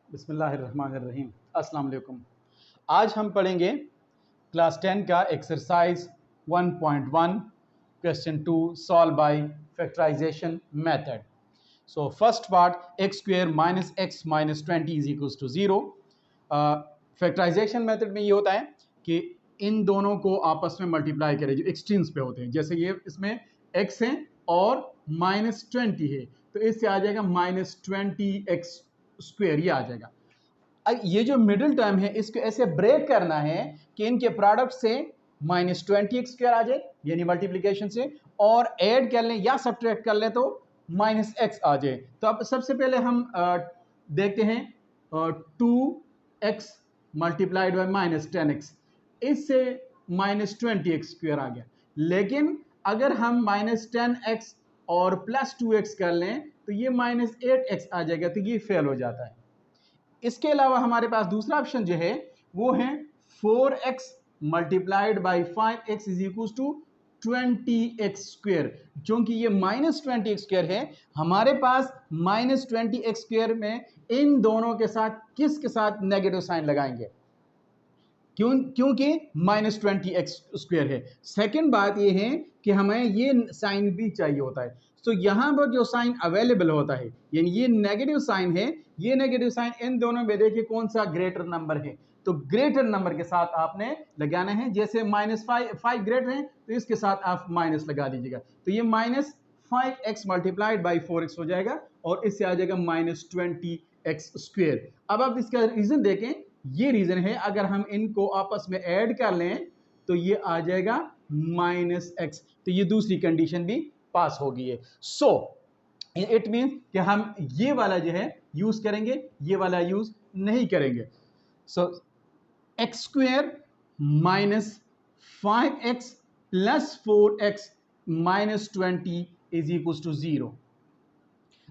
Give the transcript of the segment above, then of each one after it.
बिस्मिल्लाहिर्रहमानिर्रहीम। अस्सलाम वालेकुम। आज हम पढ़ेंगे क्लास 10 का exercise 1.1 question 2 solve by factorisation method. So first part x square minus x minus 20 is equals to 0। Factorisation method में ये होता है कि इन दोनों को आपस में मल्टीप्लाई करें जो एक्सट्रीम्स पे होते हैं। जैसे ये इसमें x है और माइनस 20 है, तो इससे आ जाएगा माइनस 20x स्क्वेयर, ये आ जाएगा। अब ये जो मिडिल टर्म है इसको ऐसे ब्रेक करना है कि इनके प्रोडक्ट से माइनस 20x स्क्वेयर आ जाए, यानी मल्टीप्लीकेशन से, और ऐड कर लें या सब्ट्रैक्ट कर लें तो माइनस एक्स आ जाए। तो अब सबसे पहले हम देखते हैं 2x multiplied by minus 10x, इससे माइनस 20x स्क्वेयर आ गया। लेकिन अगर हम माइनस 10x और प्लस 2x कर लें तो ये माइनस 8x आ जाएगा, तो ये फेल हो जाता है। इसके अलावा हमारे पास दूसरा ऑप्शन जो है वो है 4x multiplied by 5x is equal to 20x square. क्योंकि ये माइनस 20x स्क्वेयर है, हमारे पास माइनस 20x स्क्वेयर में इन दोनों के साथ किसके साथ नेगेटिव साइन लगाएंगे? क्योंकि माइनस 20x स्क्वेयर है। सेकेंड बात यह है कि हमें ये साइन भी चाहिए होता है। तो यहां पर जो साइन अवेलेबल होता है, यानी ये नेगेटिव साइन है, ये नेगेटिव साइन इन दोनों में देखिए कौन सा ग्रेटर नंबर है, तो ग्रेटर नंबर के साथ आपने लगाना है। जैसे माइनस 5 ग्रेटर है तो इसके साथ आप माइनस लगा दीजिएगा, तो ये minus 5x multiplied by 4x हो जाएगा और इससे आ जाएगा माइनस 20x स्क्वेयर। अब आप इसका रीजन देखें, ये रीजन है अगर हम इनको आपस में ऐड कर लें तो ये आ जाएगा माइनस एक्स, तो ये दूसरी कंडीशन भी पास हो गई है। सो इट मीन कि हम ये वाला जो है यूज करेंगे, ये वाला यूज नहीं करेंगे। So x square minus 5x plus 4x minus 20 is equal to 0।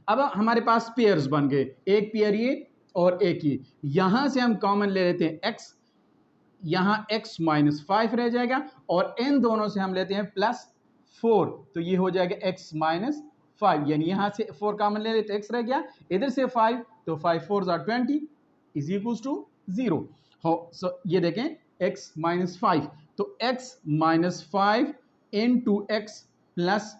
अब हमारे पास पेयर्स बन गए, एक पेयर ये और एक ही। यहां से हम कॉमन ले लेते हैं x, यहां x माइनस 5 रह जाएगा और इन दोनों से हम लेते हैं प्लस 4, तो ये हो जाएगा x माइनस 5, यानी यहां से 4 कॉमन ले लेते x रह गया, इधर से 5, तो 5 4 आर 20 इज इक्वल टू 0 हो। सो ये देखें x माइनस 5, तो x minus 5 into x plus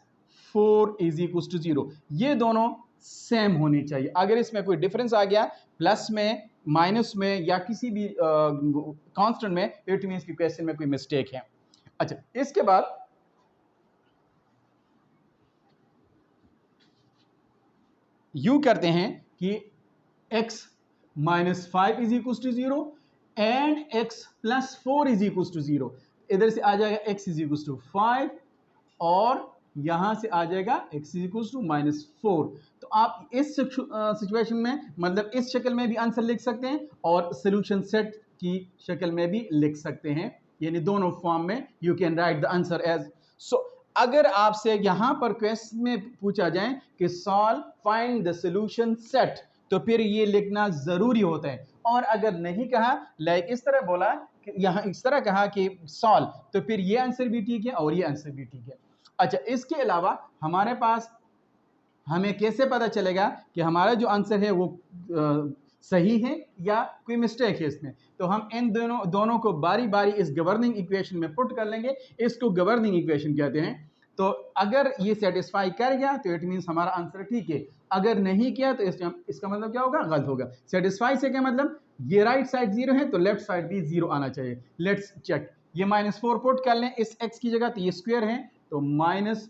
4 is equal to 0। ये दोनों सेम होनी चाहिए। अगर इसमें कोई डिफरेंस आ गया प्लस में, माइनस में या किसी भी कांस्टेंट में, इट मींस कि क्वेश्चन में कोई मिस्टेक है। अच्छा, इसके बाद यू करते हैं कि x minus 5 is equal to 0 and x plus 4 is equal to 0। इधर से आ जाएगा x इज इक्वल टू 5 और यहां से आ जाएगा x is equal to minus 4। तो आप इस सिचुएशन में, मतलब इस शक्ल में भी आंसर लिख सकते हैं और सोल्यूशन सेट की शक्ल में भी लिख सकते हैं, यानी दोनों फॉर्म में you can write the answer as so. अगर आपसे यहां पर क्वेश्चन में पूछा जाए कि solve find the solution set, तो फिर ये लिखना जरूरी होता है। और अगर नहीं कहा, लाइक इस तरह बोला कि यहां इस तरह कहा कि सॉल्व, तो फिर ये आंसर भी ठीक है और ये आंसर भी ठीक है। अच्छा, इसके अलावा हमारे पास, हमें कैसे पता चलेगा कि हमारा जो आंसर है वो सही है या कोई मिस्टेक है इसमें? तो हम इन दोनों को बारी बारी इस गवर्निंग इक्वेशन में पुट कर लेंगे। इसको गवर्निंग इक्वेशन कहते हैं। तो अगर ये सेटिस्फाई कर गया तो इट मीन्स हमारा आंसर ठीक है, अगर नहीं किया तो इसका मतलब क्या होगा? गलत होगा। सेटिस्फाई से क्या मतलब? ये राइट साइड 0 है तो लेफ्ट साइड भी 0 आना चाहिए। लेट्स चेक, ये माइनस 4 पुट कर लें इस x की जगह, तो ये स्क्वायर है, तो minus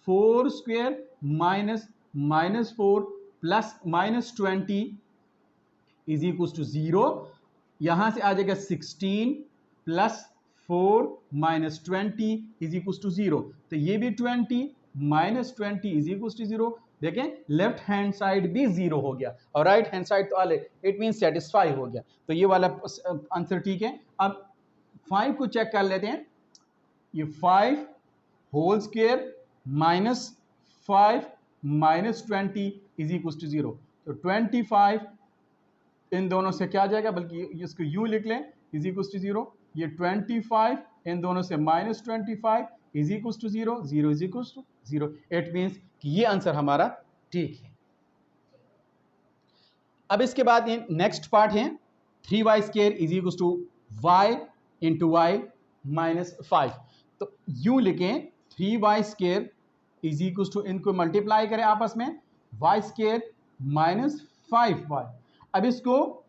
4 square minus minus 4 plus minus 20 is equal to 0। यहां से आ जाएगा 16 plus 4 minus 20 is equal to 0, तो ये भी 20 माइनस 20 इज इक्वल टू 0। देखें लेफ्ट हैंड साइड भी 0 हो गया और राइट हैंड साइड तो अलग, इट मीन सेटिस्फाई हो गया, तो ये वाला आंसर ठीक है। अब 5 को चेक कर लेते हैं, ये 5 whole square minus 5 minus 20 is equal to 0, तो 25 इन दोनों से क्या आ जाएगा, बल्कि इसको यूं लिख लें इज इक्वल टू 0। ये 25 इन दोनों से minus 25 is equal to 0, 0 is equal to 0। It means कि ये आंसर हमारा ठीक है। अब इसके बाद ये नेक्स्ट पार्ट है 3y² is equal to y into y minus 5। तो यूं लिखें 3y² इज इक्वल टू, इनको मल्टीप्लाई करें आपस में, y² माइनस 5y। अब इसको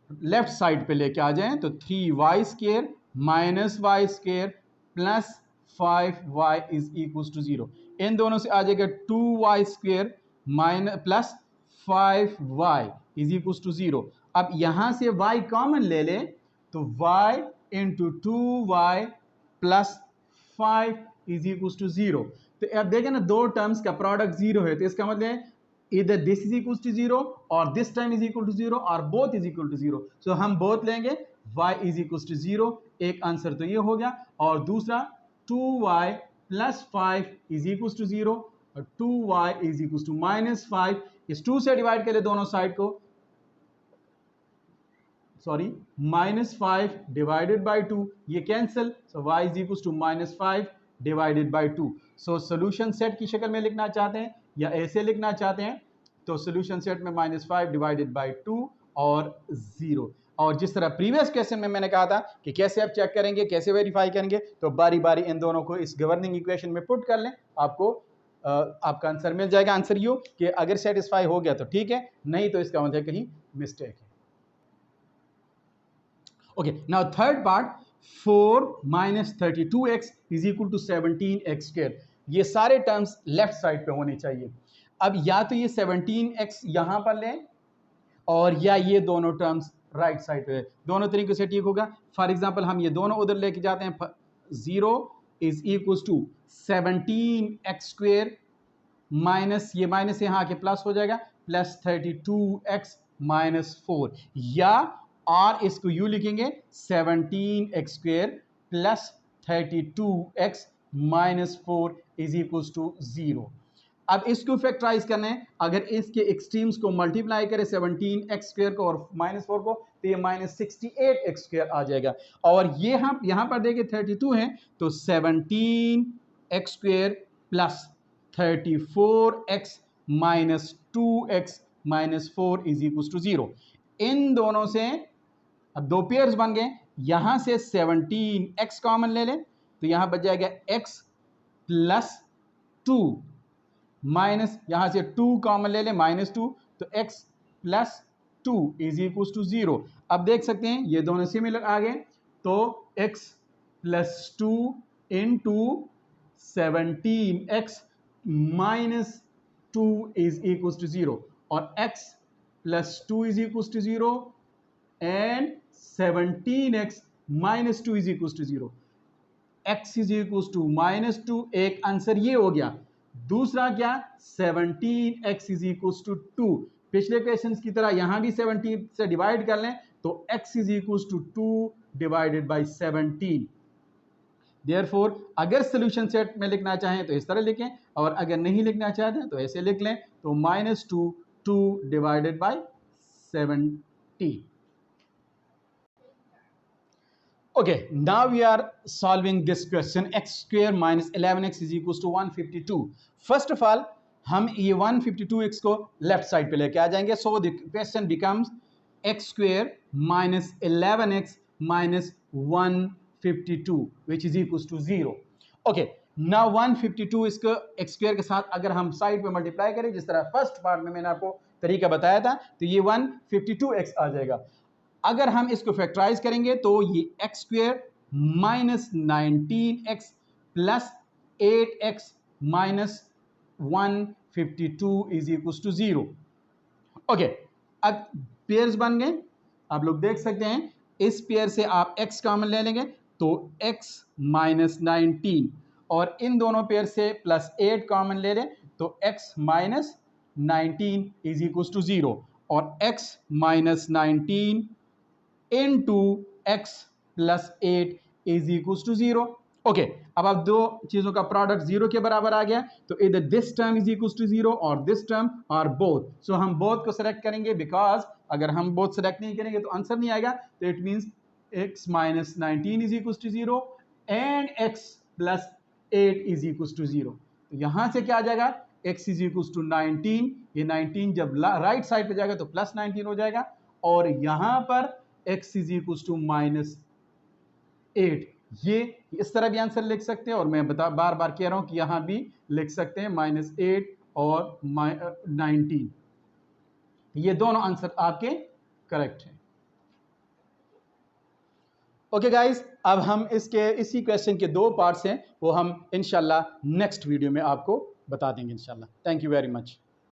लेफ्ट साइड पे लेके आ जाएं तो 3y² minus y² plus 5y is equal to 0। इन दोनों से आ जाएगा 2y² minus plus 5y is equal to 0। अब यहां से y कॉमन ले ले तो y into 2y plus 5 is equal to 0। तो अब देखें ना, दो टर्म्स का प्रोडक्ट 0 है, तो इसका मतलब है इधर दिस इज इक्वल टू 0 और this time is equal to 0 और both is equal to 0। So हम बोथ लेंगे, y इज इक्वल टू 0। एक आंसर तो ये हो गया, और दूसरा 2y plus 5 is equal to 0 और 2y is equal to minus 5। इस 2 से डिवाइड करें दोनों साइड को, सॉरी माइनस 5 डिवाइडेड बाई 2, ये cancel, so y is equal to minus 5 divided by 2। So solution set की शक्ल में लिखना चाहते हैं या ऐसे लिखना चाहते हैं, तो सोल्यूशन सेट में माइनस 5 डिवाइडेड बाई 2 और 0। और जिस तरह प्रीवियस क्वेश्चन में मैंने कहा था कि कैसे आप चेक करेंगे, कैसे वेरीफाई करेंगे, तो बारी बारी इन दोनों को इस गवर्निंग इक्वेशन में पुट कर लें, आपको आपका आंसर मिल जाएगा। आंसर यू कि अगर सेटिस्फाई हो गया तो ठीक है, नहीं तो इसका मतलब कहीं मिस्टेक है। Okay, now third part 4 minus 32x is equal to 17x²। ये सारे टर्म्स लेफ्ट साइड पे होने चाहिए। अब या तो ये 17x यहां पर लें और या ये दोनों टर्म्स राइट साइड पे, दोनों तरीके से ठीक होगा। फॉर एग्जांपल हम ये दोनों उधर लेके जाते हैं, 0 is equal to 17x² minus, ये माइनस यहाँ आके प्लस हो जाएगा, प्लस 32x माइनस 4, या और इसको यू लिखेंगे 17x² plus 32x minus 4 is equal to 0। अब इसको फैक्टराइज करना है, अगर इसके एक्सट्रीम्स को मल्टीप्लाई करें 17x² को और माइनस 4 को, तो ये माइनस 68x² आ जाएगा। और ये हम यहाँ पर देखिए 32 है, तो 17x² plus 34x minus 2x minus 4 is equal to 0। इन दोनों से अब दो पेयर्स बन गए, यहां से 17x कॉमन ले लें तो यहां बच जाएगा x प्लस 2 माइनस, यहां से 2 कॉमन ले लें माइनस 2, तो x plus 2 is equal to 0। अब देख सकते हैं ये दोनों सिमिलर आ गए, तो x plus 2 into 17x minus 2 is equal to 0, और x plus 2 is equal to 0 and 17x minus 2 is equal to 0। x is equal to minus 2, एक आंसर ये हो गया। दूसरा क्या, 17x इज इक्वल टू 2। पिछले क्वेश्चन की तरह यहां भी 17 से डिवाइड कर लें तो x is equal to 2 divided by 17। Therefore अगर सोल्यूशन सेट में लिखना चाहें तो इस तरह लिखें, और अगर नहीं लिखना चाहते तो ऐसे लिख लें, तो minus 2 divided by 17। Okay, now we are solving this question, x² minus 11x is equals to 152. First of all, हम ये 152x को लेफ्ट साइड पे लेके आ जाएंगे, so the question becomes x² minus 11x minus 152 which is equals to 0. Okay, now 152 इसको x² के साथ अगर हम साइड पे मल्टीप्लाई करें, जिस तरह फर्स्ट पार्ट में मैंने आपको तरीका बताया था, तो ये 152x आ जाएगा। अगर हम इसको फैक्टराइज करेंगे तो ये x² minus 19x plus 8x minus 152 is equal to 0। Okay, अब पेयर्स बन गए, आप लोग देख सकते हैं, इस पेयर से आप x कॉमन ले लेंगे तो x माइनस 19, और इन दोनों पेयर से प्लस 8 कॉमन ले लें तो x minus 19 is equal to 0, और x minus 19 into x plus 8 is equals to 0. Okay, अब आप दो चीजों का प्रोडक्ट 0 के बराबर आ गया, तो इधर this term is equal to 0 और this term are both, so हम बोथ को सेलेक्ट करेंगे, बिकॉज अगर हम बोथ सेलेक्ट नहीं करेंगे तो आंसर नहीं आएगा। तो it means x minus 19 is equal to 0 and x plus 8 is equal to 0। तो यहां से क्या आ जाएगा, x इज इक्वल टू 19 ये 19 जब राइट साइड पे जाएगा तो प्लस 19 हो जाएगा, और यहां पर x इज इक्वल टू -8। ये इस तरह भी आंसर लिख सकते हैं, और मैं बार बार कह रहा हूं कि यहां भी लिख सकते हैं -8 और 19। ये दोनों आंसर आपके करेक्ट हैं। ओके गाइस, अब हम इसी क्वेश्चन के 2 पार्ट्स हैं, वो हम इंशाल्लाह नेक्स्ट वीडियो में आपको बता देंगे इंशाल्लाह। Thank you very much.